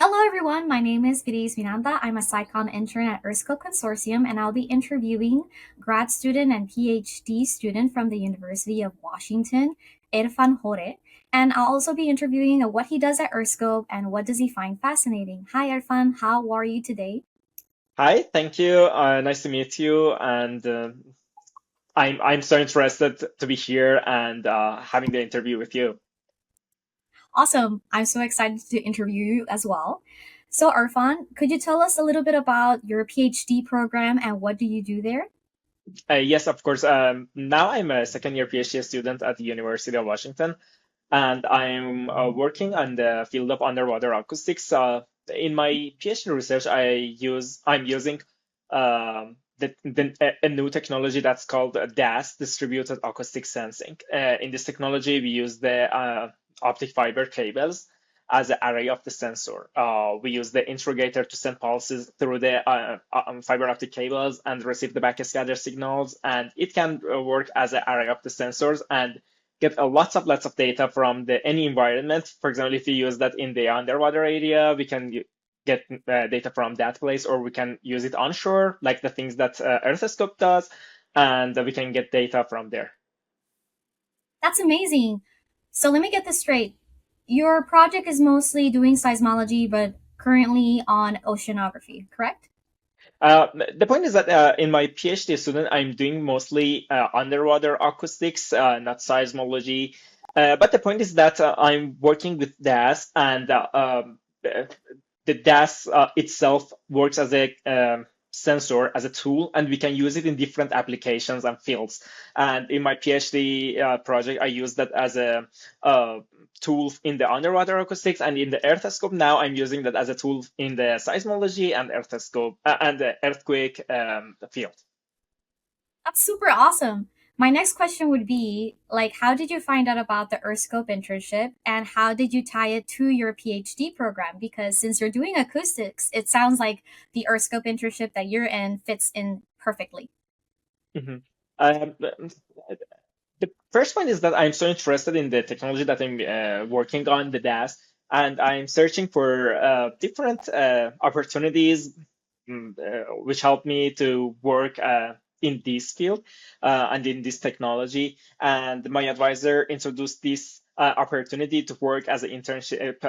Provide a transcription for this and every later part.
Hello, everyone. My name is Girish Vinanda. I'm a Psychon intern at ERSCO Consortium, and I'll be interviewing grad student and PhD student from the University of Washington, Erfan Horeh. And I'll also be interviewing what he does at ERSCO and what does he find fascinating. Hi, Erfan. How are you today? Hi, thank you. Nice to meet you. And I'm so interested to be here and having the interview with you. Awesome. I'm so excited to interview you as well. So, Erfan, could you tell us a little bit about your PhD program and what do you do there? Yes, of course. Now I'm a second year PhD student at the University of Washington, and I'm working on the field of underwater acoustics. In my PhD research, I'm using a new technology that's called DAS, Distributed Acoustic Sensing. In this technology, we use the optic fiber cables as an array of the sensor. We use the interrogator to send pulses through the fiber optic cables and receive the backscatter signals, and it can work as an array of the sensors and get lots of data from any environment. For example, if you use that in the underwater area, we can get data from that place, or we can use it onshore, like the things that Earthoscope does, and we can get data from there. That's amazing. So let me get this straight. Your project is mostly doing seismology, but currently on oceanography, correct? The point is that in my PhD student, I'm doing mostly underwater acoustics, not seismology. But the point is that I'm working with DAS, and the DAS itself works as a sensor, as a tool, and we can use it in different applications and fields. And in my PhD project, I use that as a uh, tool in the underwater acoustics, and in the Earthoscope now I'm using that as a tool in the seismology and Earthoscope and the earthquake field. That's super awesome. My next question would be how did you find out about the Earthscope internship and how did you tie it to your PhD program? Because since you're doing acoustics, it sounds like the Earthscope internship that you're in fits in perfectly. Mhm. The first one is that I'm so interested in the technology that I'm working on, the DAS, and I'm searching for different opportunities which help me to work in this field and in this technology. And my advisor introduced this opportunity to work as an internship,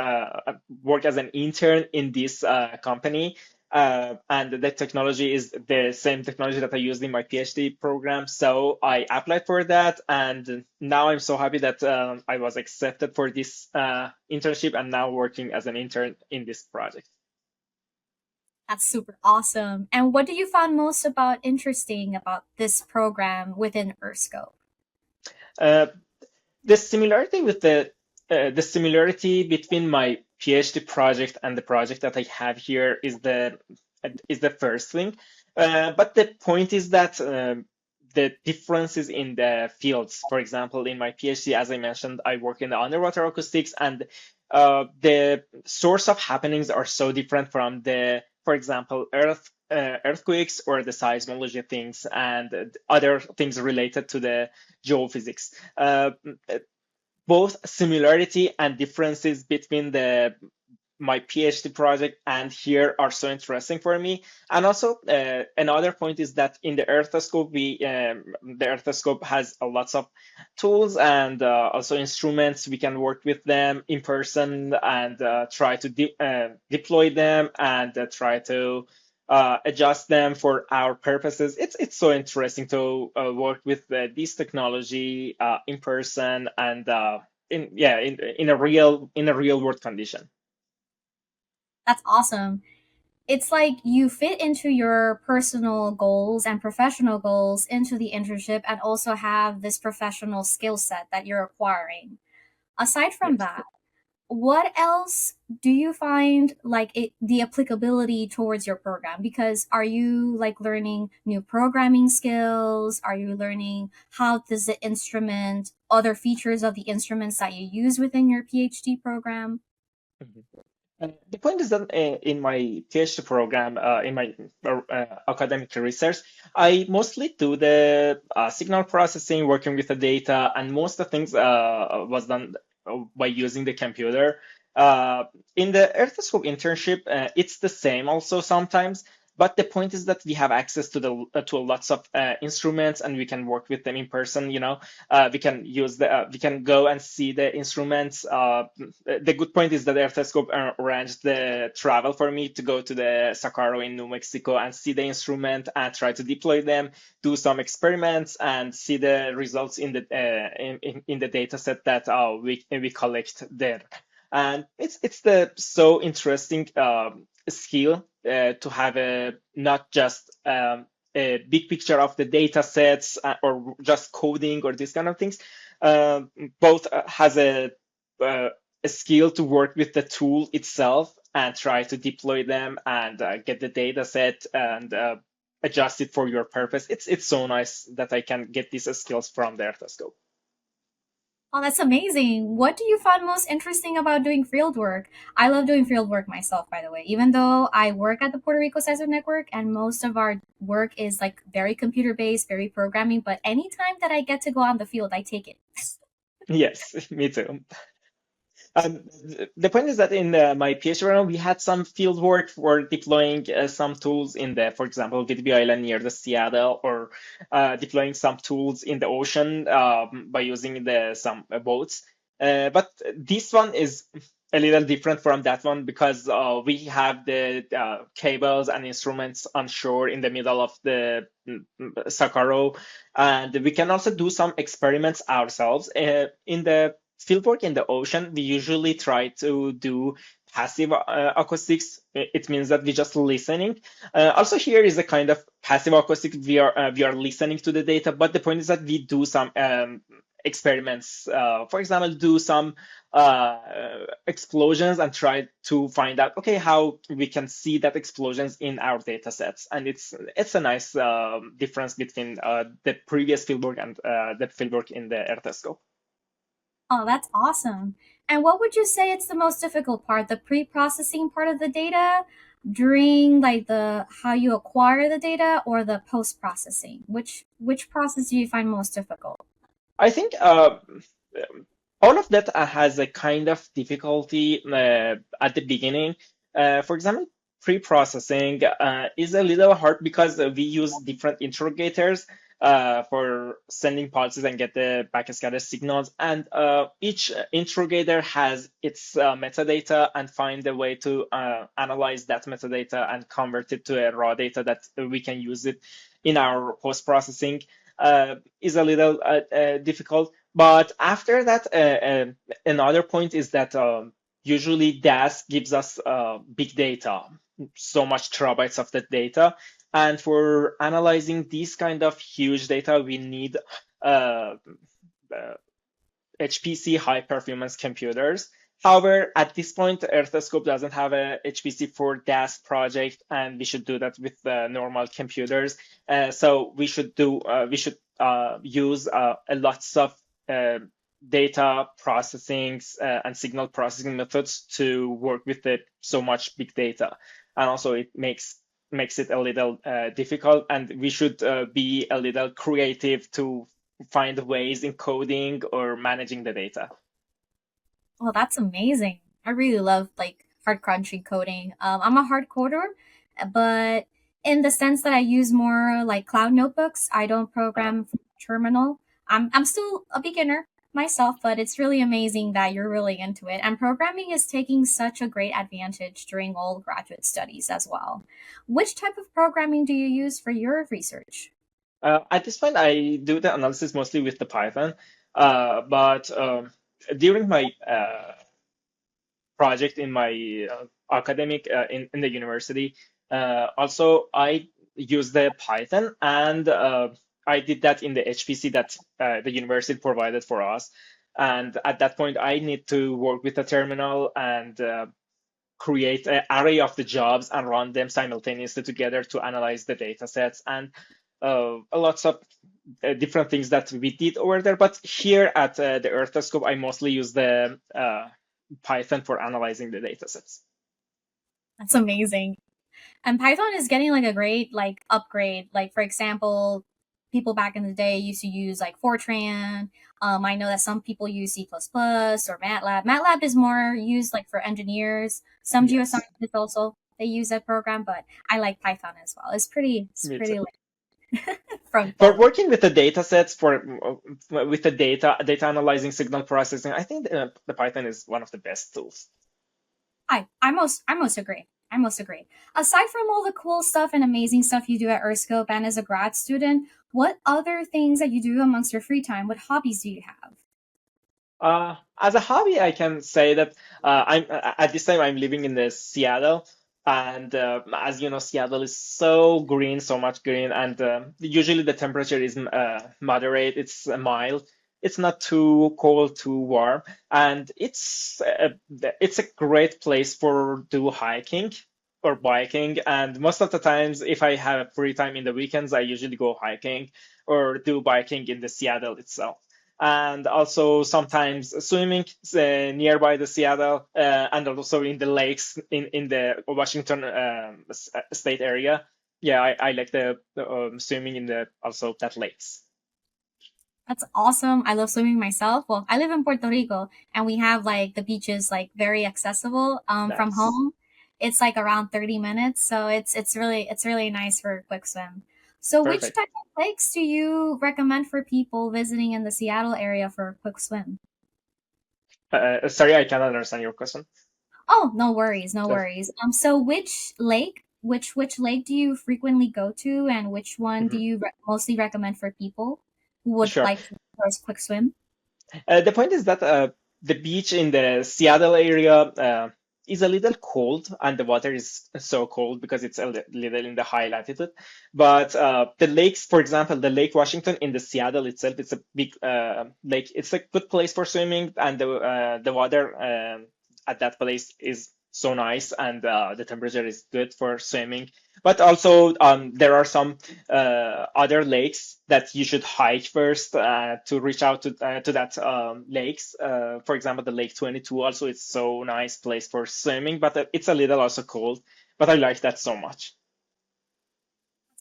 work as an intern in this company, and the technology is the same technology that I used in my PhD program. So I applied for that, and now I'm so happy that I was accepted for this internship and now working as an intern in this project. That's super awesome. And what do you find most about interesting about this program within Earthscope? Uh, the similarity with the similarity between my PhD project and the project that I have here is the first thing. But the point is that the differences in the fields. For example, in my PhD, as I mentioned, I work in the underwater acoustics, and the source of happenings are so different from for example, earthquakes or the seismology things and other things related to the geophysics. Both similarity and differences between the my PhD project and here are so interesting for me. And also, another point is that in the Earthoscope, the Earthoscope has a lots of tools and also instruments. We can work with them in person and try to deploy them and try to adjust them for our purposes. It's so interesting to work with this technology in person and in a real world condition. That's awesome. It's like you fit into your personal goals and professional goals into the internship and also have this professional skill set that you're acquiring. Aside from Yes. that, what else do you find the applicability towards your program? Because are you like learning new programming skills? Are you learning how does the instrument, other features of the instruments that you use within your PhD program? Mhm. The point is that in my PhD program, in my academic research, I mostly do the signal processing, working with the data, and most of the things was done by using the computer. Uh, in the Earthoscope internship, it's the same also sometimes. But the point is that we have access to the to lots of instruments, and we can work with them in person. We can use we can go and see the instruments. The good point is that Earthoscope arranged the travel for me to go to the Socorro in New Mexico and see the instrument and try to deploy them, do some experiments, and see the results in the in the data set that we collect there. And it's the so interesting skill to have a not just a big picture of the data sets or just coding or these kind of things. uh, Both has uh, a skill to work with the tool itself and try to deploy them and get the data set and adjust it for your purpose. It's so nice that I can get these skills from the Arthoscope. Oh, that's amazing. What do you find most interesting about doing field work? I love doing field work myself, by the way, even though I work at the Puerto Rico Sensor Network and most of our work is like very computer based, very programming. But anytime that I get to go on the field, I take it. Yes, me too. The point is that in my PhD round, we had some field work for deploying some tools in the, for example, Whidbey Island near the Seattle, or deploying some tools in the ocean by using the some boats. But this one is a little different from that one because we have the cables and instruments on shore in the middle of the Socorro, and we can also do some experiments ourselves in the fieldwork in the ocean. We usually try to do passive acoustics. It means that we're just listening. Also, here is a kind of passive acoustic. We are listening to the data, but the point is that we do some experiments. For example, do some uh, explosions and try to find out, okay, how we can see that explosions in our data sets. And it's a nice difference between the previous fieldwork and the fieldwork in the Earthoscope. Oh, that's awesome. And what would you say it's the most difficult part, the pre-processing part of the data during like the how you acquire the data or the post-processing? Which process do you find most difficult? I think all of that has a kind of difficulty at the beginning. For example, pre-processing is a little hard because we use different interrogators for sending pulses and get the backscatter signals. And each interrogator has its metadata and find a way to analyze that metadata and convert it to a raw data that we can use it in our post-processing. Is a little difficult. But after that, another point is that usually DAS gives us big data, so much terabytes of the data. And for analyzing these kind of huge data, we need uh, uh, HPC high performance computers. However, at this point, Earthoscope doesn't have a HPC for DAS project, and we should do that with normal computers. So we should use a lots of uh, data processing and signal processing methods to work with it so much big data, and also it makes it a little difficult, and we should be a little creative to find ways in coding or managing the data. Oh, that's amazing. I really love like hard crunchy coding. I'm a hard coder, but in the sense that I use more like cloud notebooks, I don't Uh, program from terminal. I'm still a beginner myself, but it's really amazing that you're really into it. And programming is taking such a great advantage during all graduate studies as well. Which type of programming do you use for your research? at this point, I do the analysis mostly with the Python, but during my project in my academic in the university, also I use the Python, and I did that in the HPC that the university provided for us. And at that point, I need to work with the terminal and create an array of the jobs and run them simultaneously together to analyze the data sets, and lots of different things that we did over there. But here at the Earthoscope, I mostly use the Python for analyzing the data sets. That's amazing. And Python is getting like a great like upgrade. Like for example, people back in the day used to use like Fortran. I know that some people use C++ or MATLAB. MATLAB is more used like for engineers. Some Yes, geoscientists also they use that program, but I like Python as well. It's me too. pretty like front For loaded. working with the data sets, with the data analyzing, signal processing, I think the Python is one of the best tools. I most agree. I most agree. Aside from all the cool stuff and amazing stuff you do at Erscope and as a grad student, what other things that you do amongst your free time? What hobbies do you have? As a hobby, I can say that I'm at this time I'm living in the Seattle, and as you know, Seattle is so green, so much green, and usually the temperature is moderate. It's mild. It's not too cold, too warm, and it's a great place for do hiking or biking. And most of the times, if I have free time in the weekends, I usually go hiking or do biking in the Seattle itself, and also sometimes swimming nearby the Seattle, and also in the lakes in the Washington state area. Yeah, I like the swimming in the also that lakes. That's awesome. I love swimming myself. Well, I live in Puerto Rico and we have like the beaches like very accessible from Nice, home. It's like around 30 minutes, so it's really nice for a quick swim. So which perfect. type of lakes do you recommend for people visiting in the Seattle area for a quick swim? Sorry, I cannot understand your question. Oh, no worries, no Yes. worries. So which lake do you frequently go to, and which one do Mhm. you mostly recommend for people who would Sure. like to for a quick swim? The point is that the beach in the Seattle area is a little cold, and the water is so cold because it's a little in the high latitude. But the lakes, for example, the Lake Washington in the Seattle itself, it's a big lake. It's a good place for swimming, and the water at that place is so nice, and the temperature is good for swimming. But also, there are some other lakes that you should hike first to reach out to that lakes. For example, the Lake 22 also is so nice place for swimming, but it's a little also cold. But I like that so much.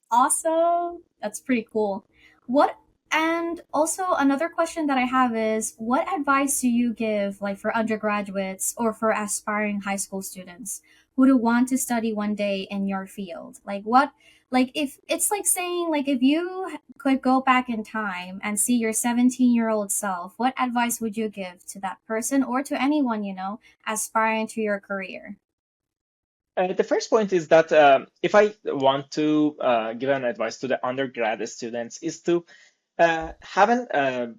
Awesome. That's pretty cool. What and also another question that I have is what advice do you give like for undergraduates or for aspiring high school students who do want to study one day in your field? Like what like if it's like saying like if you could go back in time and see your 17-year-old self, what advice would you give to that person or to anyone, aspiring to your career? The first point is that if I want to give an advice to the undergrad students is to have a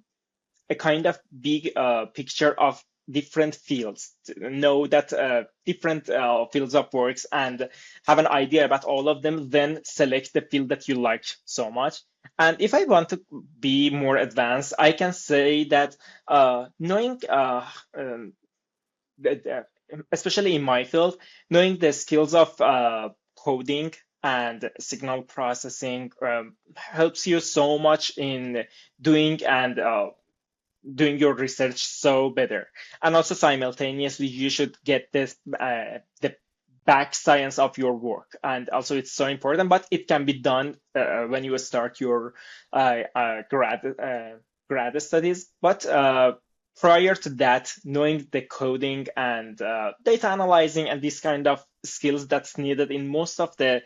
kind of big picture of different fields, to know that different fields of works and have an idea about all of them, then select the field that you like so much. And if I want to be more advanced, I can say that knowing especially in my field, knowing the skills of coding and signal processing helps you so much in doing and doing your research so better. And also simultaneously, you should get the back science of your work. And also, it's so important, but it can be done when you start your grad studies. But prior to that, knowing the coding and data analyzing and this kind of skills that's needed in most of the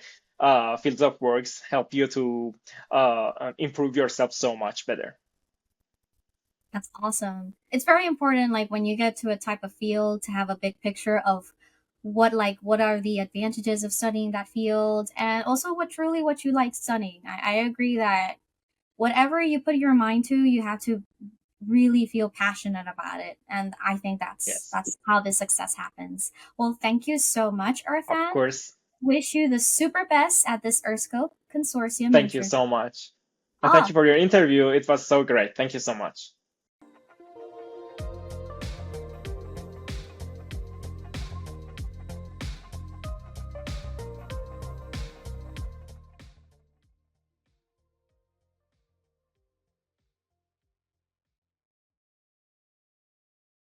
fields of works help you to improve yourself so much better. That's awesome. It's very important, like when you get to a type of field, to have a big picture of what are the advantages of studying that field, and also what you like studying. I agree that whatever you put your mind to, you have to really feel passionate about it, and I think Yes, that's how the success happens. Well, thank you so much, of Irfan. course. Wish you the super best at this Earthscope Consortium Thank you internship. so much. And thank Ah, you for your interview. It was so great. Thank you so much.